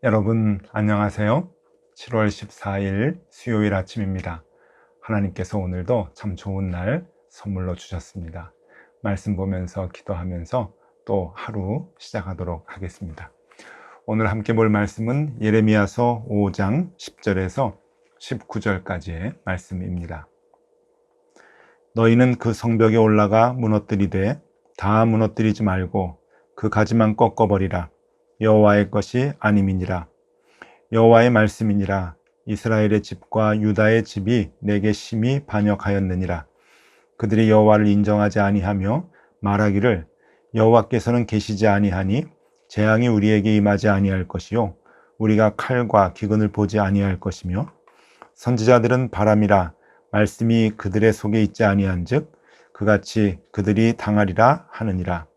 여러분 안녕하세요. 7월 14일 수요일 아침입니다. 하나님께서 오늘도 참 좋은 날 선물로 주셨습니다. 말씀 보면서 기도하면서 또 하루 시작하도록 하겠습니다. 오늘 함께 볼 말씀은 예레미야서 5장 10절에서 19절까지의 말씀입니다. 너희는 그 성벽에 올라가 무너뜨리되 다 무너뜨리지 말고 그 가지만 꺾어버리라. 여호와의 것이 아님이니라. 여호와의 말씀이니라. 이스라엘의 집과 유다의 집이 내게 심히 반역하였느니라. 그들이 여호와를 인정하지 아니하며 말하기를 여호와께서는 계시지 아니하니 재앙이 우리에게 임하지 아니할 것이요 우리가 칼과 기근을 보지 아니할 것이며 선지자들은 바람이라 말씀이 그들의 속에 있지 아니한즉 그같이 그들이 당하리라 하느니라.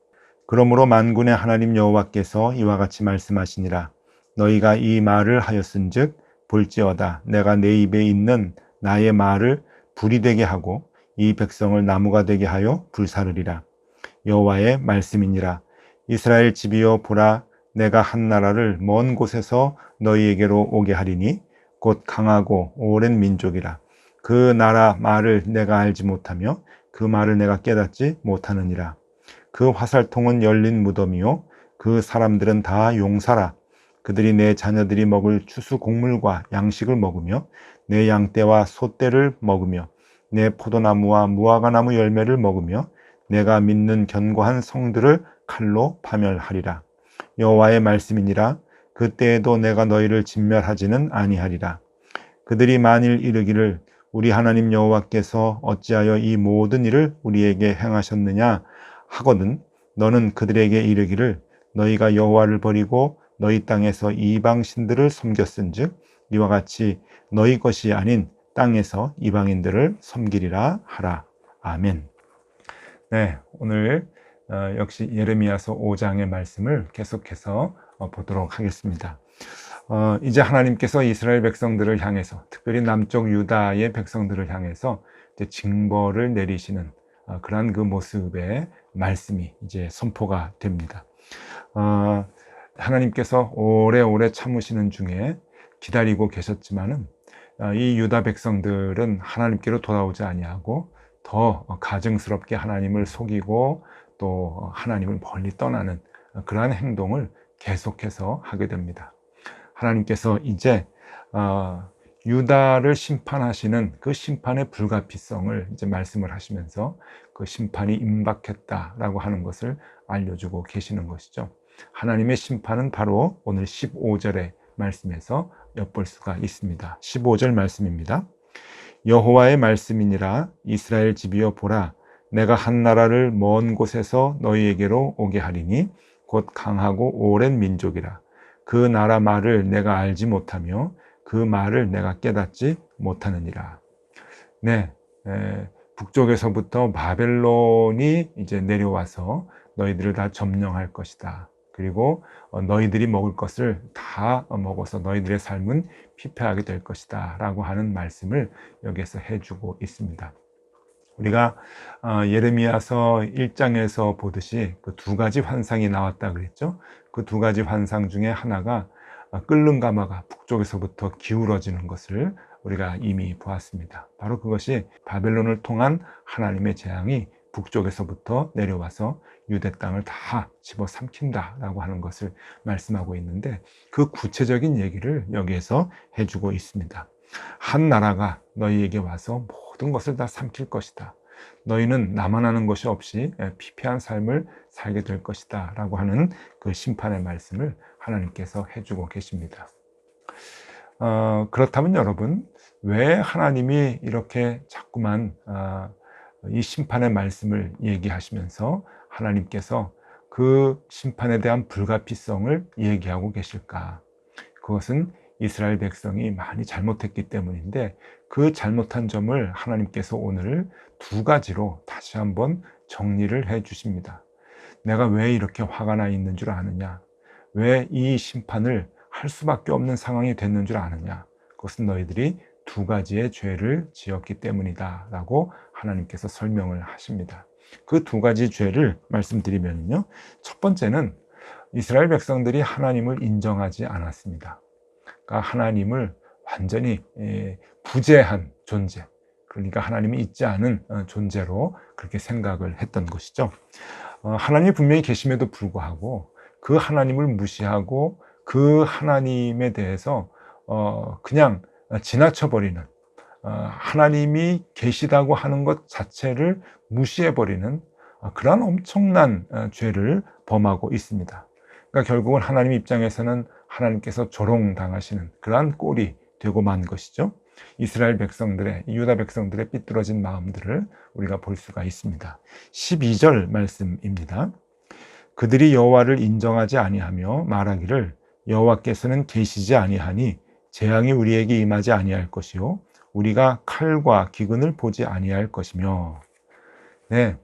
그러므로 만군의 하나님 여호와께서 이와 같이 말씀하시니라. 너희가 이 말을 하였은즉 볼지어다 내가 내 입에 있는 나의 말을 불이 되게 하고 이 백성을 나무가 되게 하여 불사르리라. 여호와의 말씀이니라. 이스라엘 집이여 보라 내가 한 나라를 먼 곳에서 너희에게로 오게 하리니 곧 강하고 오랜 민족이라. 그 나라 말을 내가 알지 못하며 그 말을 내가 깨닫지 못하느니라. 그 화살통은 열린 무덤이요 그 사람들은 다 용사라. 그들이 내 자녀들이 먹을 추수 곡물과 양식을 먹으며 내 양떼와 소떼를 먹으며 내 포도나무와 무화과나무 열매를 먹으며 내가 믿는 견고한 성들을 칼로 파멸하리라. 여호와의 말씀이니라. 그때에도 내가 너희를 진멸하지는 아니하리라. 그들이 만일 이르기를 우리 하나님 여호와께서 어찌하여 이 모든 일을 우리에게 행하셨느냐 하거든 너는 그들에게 이르기를 너희가 여호와를 버리고 너희 땅에서 이방 신들을 섬겼은즉 이와 같이 너희 것이 아닌 땅에서 이방인들을 섬기리라 하라. 아멘. 네, 오늘 역시 예레미야서 5장의 말씀을 계속해서 보도록 하겠습니다. 이제 하나님께서 이스라엘 백성들을 향해서 특별히 남쪽 유다의 백성들을 향해서 이제 징벌을 내리시는 그러한 그 모습의 말씀이 이제 선포가 됩니다. 하나님께서 오래오래 참으시는 중에 기다리고 계셨지만은 이 유다 백성들은 하나님께로 돌아오지 아니하고 더 가증스럽게 하나님을 속이고 또 하나님을 멀리 떠나는 그러한 행동을 계속해서 하게 됩니다. 하나님께서 이제 유다를 심판하시는 그 심판의 불가피성을 이제 말씀을 하시면서 그 심판이 임박했다라고 하는 것을 알려주고 계시는 것이죠. 하나님의 심판은 바로 오늘 15절의 말씀에서 엿볼 수가 있습니다. 15절 말씀입니다. 여호와의 말씀이니라. 이스라엘 집이여 보라 내가 한 나라를 먼 곳에서 너희에게로 오게 하리니 곧 강하고 오랜 민족이라. 그 나라 말을 내가 알지 못하며 그 말을 내가 깨닫지 못하느니라. 네, 북쪽에서부터 바벨론이 이제 내려와서 너희들을 다 점령할 것이다. 그리고 너희들이 먹을 것을 다 먹어서 너희들의 삶은 피폐하게 될 것이다 라고 하는 말씀을 여기에서 해주고 있습니다. 우리가 예레미야서 1장에서 보듯이 그 두 가지 환상이 나왔다 그랬죠. 그 두 가지 환상 중에 하나가 끓는 가마가 북쪽에서부터 기울어지는 것을 우리가 이미 보았습니다. 바로 그것이 바벨론을 통한 하나님의 재앙이 북쪽에서부터 내려와서 유대 땅을 다 집어삼킨다라고 하는 것을 말씀하고 있는데 그 구체적인 얘기를 여기에서 해주고 있습니다. 한 나라가 너희에게 와서 모든 것을 다 삼킬 것이다. 너희는 나만 하는 것이 없이 피폐한 삶을 살게 될 것이다 라고 하는 그 심판의 말씀을 하나님께서 해주고 계십니다. 그렇다면 여러분, 왜 하나님이 이렇게 자꾸만 이 심판의 말씀을 얘기하시면서 하나님께서 그 심판에 대한 불가피성을 얘기하고 계실까? 그것은 이스라엘 백성이 많이 잘못했기 때문인데 그 잘못한 점을 하나님께서 오늘 두 가지로 다시 한번 정리를 해 주십니다. 내가 왜 이렇게 화가 나 있는 줄 아느냐? 왜 이 심판을 할 수밖에 없는 상황이 됐는 줄 아느냐? 그것은 너희들이 두 가지의 죄를 지었기 때문이다 라고 하나님께서 설명을 하십니다. 그 두 가지 죄를 말씀드리면요, 첫 번째는 이스라엘 백성들이 하나님을 인정하지 않았습니다. 그러니까 하나님을 완전히 부재한 존재, 그러니까 하나님이 있지 않은 존재로 그렇게 생각을 했던 것이죠. 하나님이 분명히 계심에도 불구하고 그 하나님을 무시하고 그 하나님에 대해서 그냥 지나쳐버리는, 하나님이 계시다고 하는 것 자체를 무시해버리는 그러한 엄청난 죄를 범하고 있습니다. 그러니까 결국은 하나님 입장에서는 하나님께서 조롱당하시는 그러한 꼴이 되고 만 것이죠. 이스라엘 백성들의, 유다 백성들의 삐뚤어진 마음들을 우리가 볼 수가 있습니다. 12절 말씀입니다. 그들이 여호와를 인정하지 아니하며 말하기를 여호와께서는 계시지 아니하니 재앙이 우리에게 임하지 아니할 것이요 우리가 칼과 기근을 보지 아니할 것이며. 네,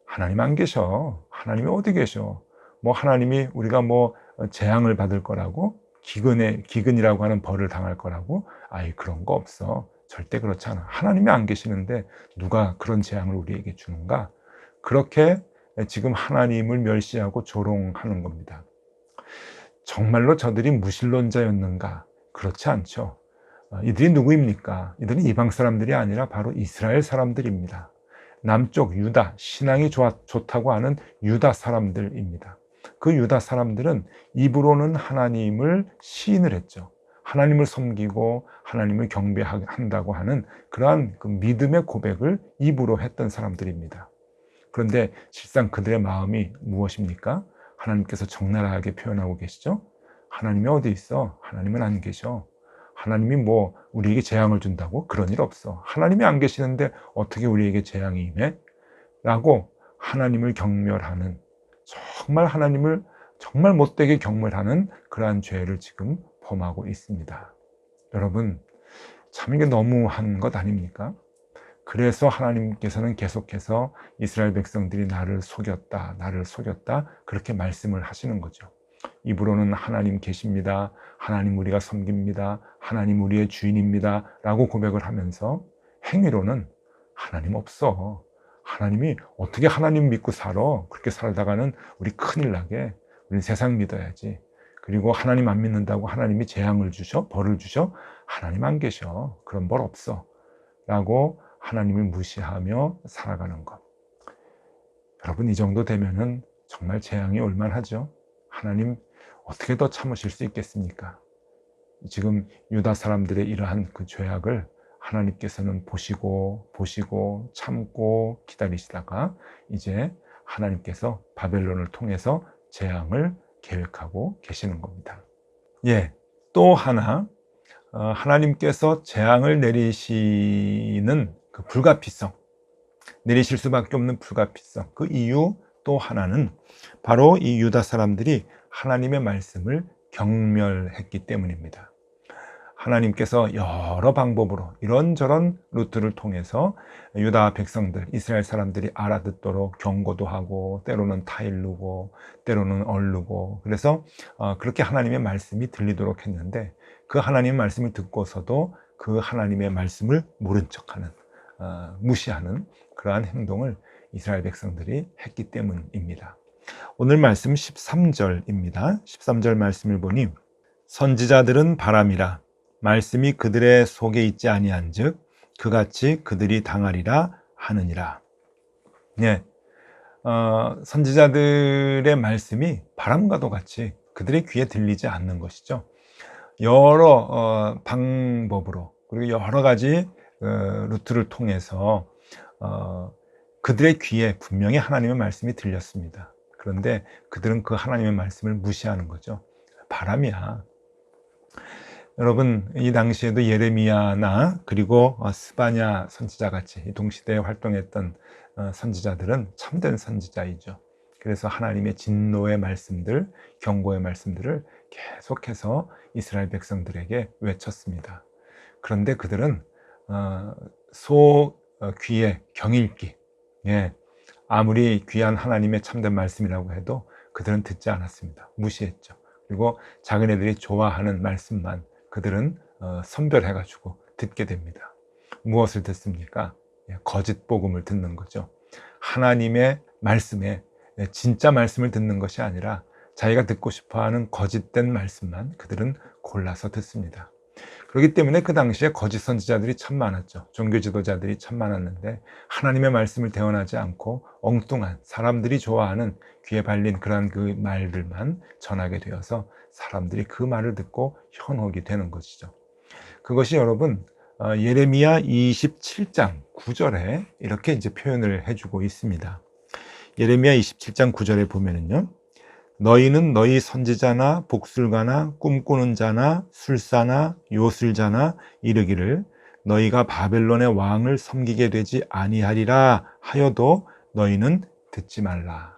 하나님 안 계셔. 하나님이 어디 계셔? 뭐 하나님이 우리가 뭐 재앙을 받을 거라고, 기근이라고 하는 벌을 당할 거라고, 아이 그런 거 없어. 절대 그렇지 않아. 하나님이 안 계시는데 누가 그런 재앙을 우리에게 주는가? 그렇게 지금 하나님을 멸시하고 조롱하는 겁니다. 정말로 저들이 무신론자였는가? 그렇지 않죠. 이들이 누구입니까? 이들은 이방 사람들이 아니라 바로 이스라엘 사람들입니다. 남쪽 유다, 신앙이 좋다고 하는 유다 사람들입니다. 그 유다 사람들은 입으로는 하나님을 시인을 했죠. 하나님을 섬기고 하나님을 경배한다고 하는 그러한 그 믿음의 고백을 입으로 했던 사람들입니다. 그런데 실상 그들의 마음이 무엇입니까? 하나님께서 적나라하게 표현하고 계시죠. 하나님이 어디 있어? 하나님은 안 계셔. 하나님이 뭐 우리에게 재앙을 준다고? 그런 일 없어. 하나님이 안 계시는데 어떻게 우리에게 재앙이 임해? 라고 하나님을 경멸하는, 정말 하나님을 정말 못되게 경멸하는 그러한 죄를 지금 범하고 있습니다. 여러분, 참 이게 너무한 것 아닙니까? 그래서 하나님께서는 계속해서 이스라엘 백성들이 나를 속였다, 나를 속였다, 그렇게 말씀을 하시는 거죠. 입으로는 하나님 계십니다, 하나님 우리가 섬깁니다, 하나님 우리의 주인입니다 라고 고백을 하면서 행위로는 하나님 없어. 하나님이 어떻게 하나님 믿고 살아? 그렇게 살다가는 우리 큰일 나게. 우리 세상 믿어야지. 그리고 하나님 안 믿는다고 하나님이 재앙을 주셔? 벌을 주셔? 하나님 안 계셔. 그런 벌 없어. 라고 하나님을 무시하며 살아가는 것. 여러분, 이 정도 되면은 정말 재앙이 올만하죠. 하나님 어떻게 더 참으실 수 있겠습니까? 지금 유다 사람들의 이러한 그 죄악을 하나님께서는 보시고 참고 기다리시다가 이제 하나님께서 바벨론을 통해서 재앙을 계획하고 계시는 겁니다. 예, 또 하나 하나님께서 재앙을 내리시는 그 불가피성, 내리실 수밖에 없는 불가피성, 그 이유 또 하나는 바로 이 유다 사람들이 하나님의 말씀을 경멸했기 때문입니다. 하나님께서 여러 방법으로 이런저런 루트를 통해서 유다 백성들, 이스라엘 사람들이 알아듣도록 경고도 하고, 때로는 타일르고 때로는 얼르고, 그래서 그렇게 하나님의 말씀이 들리도록 했는데, 그 하나님의 말씀을 듣고서도 그 하나님의 말씀을 모른 척하는, 무시하는 그러한 행동을 이스라엘 백성들이 했기 때문입니다. 오늘 말씀 13절입니다. 13절 말씀을 보니 선지자들은 바람이라 말씀이 그들의 속에 있지 아니한즉 그같이 그들이 당하리라 하느니라. 네, 선지자들의 말씀이 바람과도 같이 그들의 귀에 들리지 않는 것이죠. 여러 방법으로, 그리고 여러 가지 루트를 통해서 그들의 귀에 분명히 하나님의 말씀이 들렸습니다. 그런데 그들은 그 하나님의 말씀을 무시하는 거죠. 바람이야. 여러분, 이 당시에도 예레미야나 그리고 스바냐 선지자 같이 동시대에 활동했던 선지자들은 참된 선지자이죠. 그래서 하나님의 진노의 말씀들, 경고의 말씀들을 계속해서 이스라엘 백성들에게 외쳤습니다. 그런데 그들은 귀에 경읽기, 아무리 귀한 하나님의 참된 말씀이라고 해도 그들은 듣지 않았습니다. 무시했죠. 그리고 자기네들이 좋아하는 말씀만 그들은 선별해가지고 듣게 됩니다. 무엇을 듣습니까? 거짓 복음을 듣는 거죠. 하나님의 말씀에 진짜 말씀을 듣는 것이 아니라 자기가 듣고 싶어하는 거짓된 말씀만 그들은 골라서 듣습니다. 그렇기 때문에 그 당시에 거짓 선지자들이 참 많았죠. 종교 지도자들이 참 많았는데 하나님의 말씀을 대언하지 않고 엉뚱한 사람들이 좋아하는 귀에 발린 그러한 그 말들만 전하게 되어서 사람들이 그 말을 듣고 현혹이 되는 것이죠. 그것이 여러분 예레미야 27장 9절에 이렇게 이제 표현을 해주고 있습니다. 예레미야 27장 9절에 보면은요. 너희는 너희 선지자나 복술가나 꿈꾸는 자나 술사나 요술자나 이르기를 너희가 바벨론의 왕을 섬기게 되지 아니하리라 하여도 너희는 듣지 말라.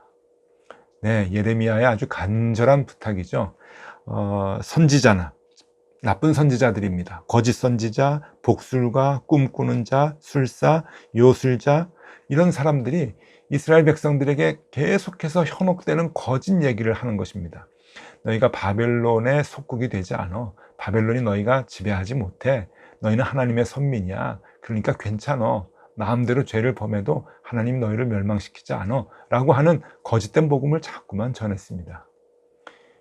네, 예레미야의 아주 간절한 부탁이죠. 선지자나 나쁜 선지자들입니다. 거짓 선지자, 복술가, 꿈꾸는 자, 술사, 요술자 이런 사람들이 이스라엘 백성들에게 계속해서 현혹되는 거짓 얘기를 하는 것입니다. 너희가 바벨론의 속국이 되지 않아. 바벨론이 너희가 지배하지 못해. 너희는 하나님의 선민이야. 그러니까 괜찮아. 마음대로 죄를 범해도 하나님 너희를 멸망시키지 않아. 라고 하는 거짓된 복음을 자꾸만 전했습니다.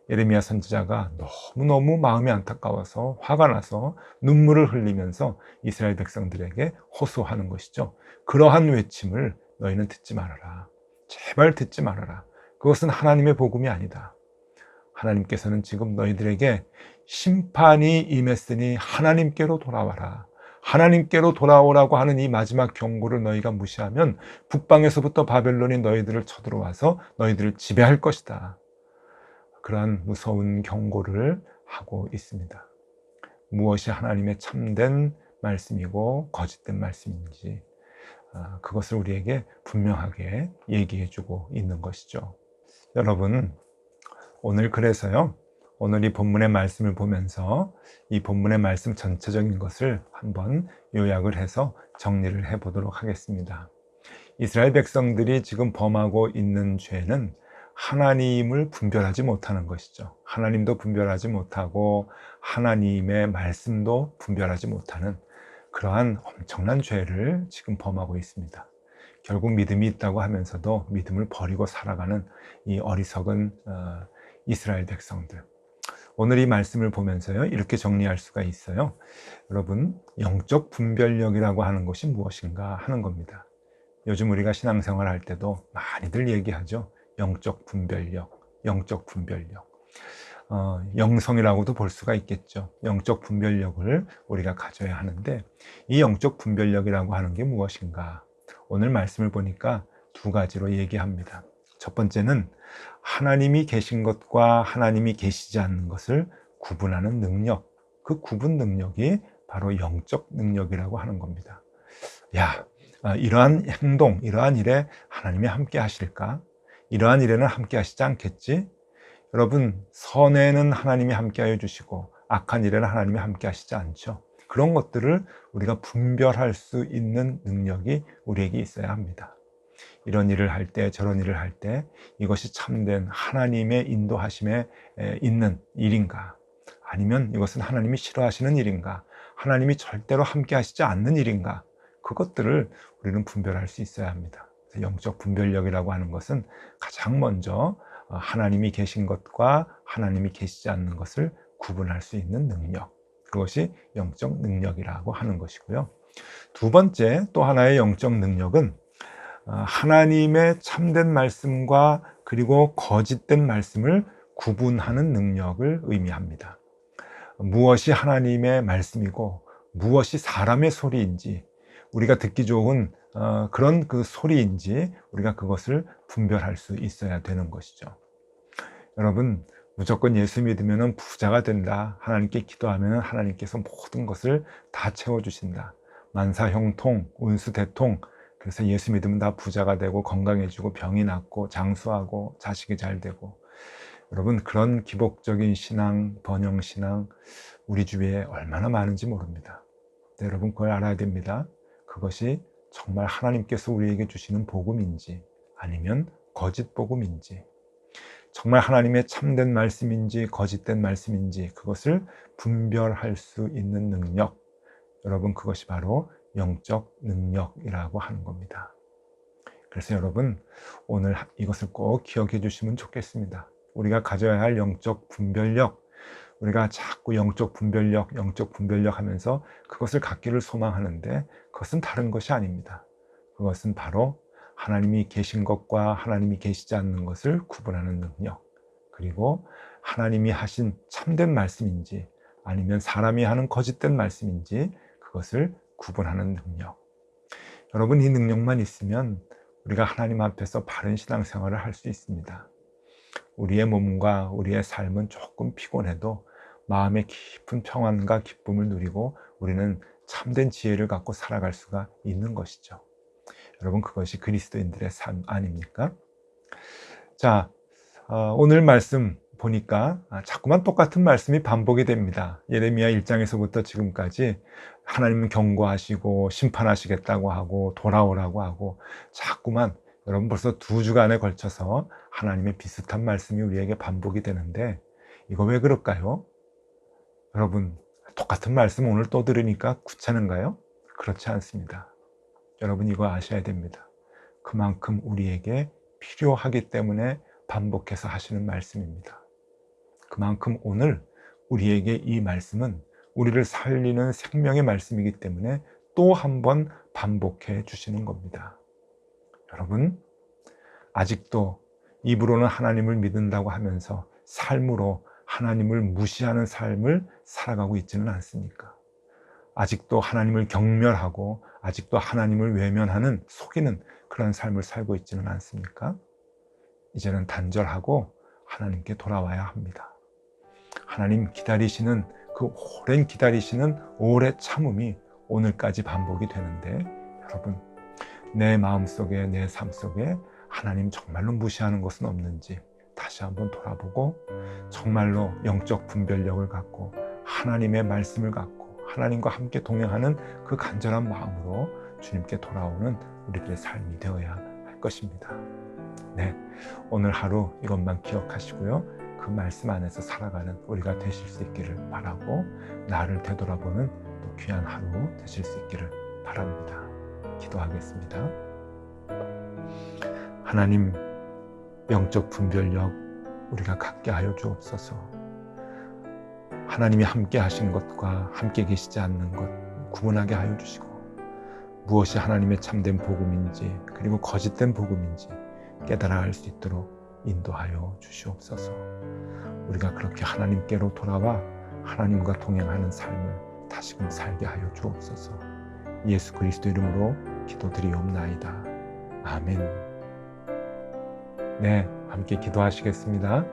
예레미야 선지자가 너무너무 마음이 안타까워서 화가 나서 눈물을 흘리면서 이스라엘 백성들에게 호소하는 것이죠. 그러한 외침을 너희는 듣지 말아라. 제발 듣지 말아라. 그것은 하나님의 복음이 아니다. 하나님께서는 지금 너희들에게 심판이 임했으니 하나님께로 돌아와라. 하나님께로 돌아오라고 하는 이 마지막 경고를 너희가 무시하면 북방에서부터 바벨론이 너희들을 쳐들어와서 너희들을 지배할 것이다. 그러한 무서운 경고를 하고 있습니다. 무엇이 하나님의 참된 말씀이고 거짓된 말씀인지 그것을 우리에게 분명하게 얘기해주고 있는 것이죠. 여러분, 오늘 그래서요, 오늘 이 본문의 말씀을 보면서 이 본문의 말씀 전체적인 것을 한번 요약을 해서 정리를 해보도록 하겠습니다. 이스라엘 백성들이 지금 범하고 있는 죄는 하나님을 분별하지 못하는 것이죠. 하나님도 분별하지 못하고 하나님의 말씀도 분별하지 못하는 그러한 엄청난 죄를 지금 범하고 있습니다. 결국 믿음이 있다고 하면서도 믿음을 버리고 살아가는 이 어리석은 이스라엘 백성들. 오늘 이 말씀을 보면서요, 이렇게 정리할 수가 있어요. 여러분, 영적 분별력이라고 하는 것이 무엇인가 하는 겁니다. 요즘 우리가 신앙생활 할 때도 많이들 얘기하죠. 영적 분별력, 영적 분별력. 영성이라고도 볼 수가 있겠죠. 영적 분별력을 우리가 가져야 하는데 이 영적 분별력이라고 하는 게 무엇인가? 오늘 말씀을 보니까 두 가지로 얘기합니다. 첫 번째는 하나님이 계신 것과 하나님이 계시지 않는 것을 구분하는 능력, 그 구분 능력이 바로 영적 능력이라고 하는 겁니다. 이러한 행동, 이러한 일에 하나님이 함께 하실까? 이러한 일에는 함께 하시지 않겠지? 여러분, 선에는 하나님이 함께 하여 주시고 악한 일에는 하나님이 함께 하시지 않죠. 그런 것들을 우리가 분별할 수 있는 능력이 우리에게 있어야 합니다. 이런 일을 할 때, 저런 일을 할 때 이것이 참된 하나님의 인도하심에 있는 일인가? 아니면 이것은 하나님이 싫어하시는 일인가? 하나님이 절대로 함께 하시지 않는 일인가? 그것들을 우리는 분별할 수 있어야 합니다. 영적 분별력이라고 하는 것은 가장 먼저 하나님이 계신 것과 하나님이 계시지 않는 것을 구분할 수 있는 능력, 그것이 영적 능력이라고 하는 것이고요. 두 번째 또 하나의 영적 능력은 하나님의 참된 말씀과 그리고 거짓된 말씀을 구분하는 능력을 의미합니다. 무엇이 하나님의 말씀이고 무엇이 사람의 소리인지, 우리가 듣기 좋은 그런 그 소리인지 우리가 그것을 분별할 수 있어야 되는 것이죠. 여러분, 무조건 예수 믿으면 부자가 된다. 하나님께 기도하면 하나님께서 모든 것을 다 채워주신다. 만사형통, 운수대통. 그래서 예수 믿으면 다 부자가 되고 건강해지고 병이 낫고 장수하고 자식이 잘 되고. 여러분, 그런 기복적인 신앙, 번영신앙 우리 주위에 얼마나 많은지 모릅니다. 여러분, 그걸 알아야 됩니다. 그것이 정말 하나님께서 우리에게 주시는 복음인지 아니면 거짓 복음인지, 정말 하나님의 참된 말씀인지 거짓된 말씀인지 그것을 분별할 수 있는 능력, 여러분, 그것이 바로 영적 능력이라고 하는 겁니다. 그래서 여러분, 오늘 이것을 꼭 기억해 주시면 좋겠습니다. 우리가 가져야 할 영적 분별력, 우리가 자꾸 영적 분별력 하면서 그것을 갖기를 소망하는데 그것은 다른 것이 아닙니다. 그것은 바로 하나님이 계신 것과 하나님이 계시지 않는 것을 구분하는 능력, 그리고 하나님이 하신 참된 말씀인지 아니면 사람이 하는 거짓된 말씀인지 그것을 구분하는 능력. 여러분, 이 능력만 있으면 우리가 하나님 앞에서 바른 신앙생활을 할 수 있습니다. 우리의 몸과 우리의 삶은 조금 피곤해도 마음의 깊은 평안과 기쁨을 누리고 우리는 참된 지혜를 갖고 살아갈 수가 있는 것이죠. 여러분, 그것이 그리스도인들의 삶 아닙니까? 자, 오늘 말씀 보니까 자꾸만 똑같은 말씀이 반복이 됩니다. 예레미야 1장에서부터 지금까지 하나님은 경고하시고 심판하시겠다고 하고 돌아오라고 하고 자꾸만, 여러분 벌써 2주간에 걸쳐서 하나님의 비슷한 말씀이 우리에게 반복이 되는데 이거 왜 그럴까요? 여러분, 똑같은 말씀 오늘 또 들으니까 귀찮은가요? 그렇지 않습니다. 여러분, 이거 아셔야 됩니다. 그만큼 우리에게 필요하기 때문에 반복해서 하시는 말씀입니다. 그만큼 오늘 우리에게 이 말씀은 우리를 살리는 생명의 말씀이기 때문에 또 한 번 반복해 주시는 겁니다. 여러분, 아직도 입으로는 하나님을 믿는다고 하면서 삶으로 하나님을 무시하는 삶을 살아가고 있지는 않습니까? 아직도 하나님을 경멸하고 아직도 하나님을 외면하는, 속이는 그런 삶을 살고 있지는 않습니까? 이제는 단절하고 하나님께 돌아와야 합니다. 하나님 기다리시는 그 오랜 기다리시는 오래 참음이 오늘까지 반복이 되는데, 여러분, 내 마음속에, 내 삶 속에 하나님 정말로 무시하는 것은 없는지 다시 한번 돌아보고 정말로 영적 분별력을 갖고 하나님의 말씀을 갖고 하나님과 함께 동행하는 그 간절한 마음으로 주님께 돌아오는 우리들의 삶이 되어야 할 것입니다. 네, 오늘 하루 이것만 기억하시고요, 그 말씀 안에서 살아가는 우리가 되실 수 있기를 바라고, 나를 되돌아보는 또 귀한 하루 되실 수 있기를 바랍니다. 기도하겠습니다. 하나님, 영적 분별력 우리가 갖게 하여 주옵소서. 하나님이 함께 하신 것과 함께 계시지 않는 것 구분하게 하여 주시고, 무엇이 하나님의 참된 복음인지 그리고 거짓된 복음인지 깨달아 알 수 있도록 인도하여 주시옵소서. 우리가 그렇게 하나님께로 돌아와 하나님과 동행하는 삶을 다시금 살게 하여 주옵소서. 예수 그리스도 이름으로 기도드리옵나이다. 아멘. 네, 함께 기도하시겠습니다.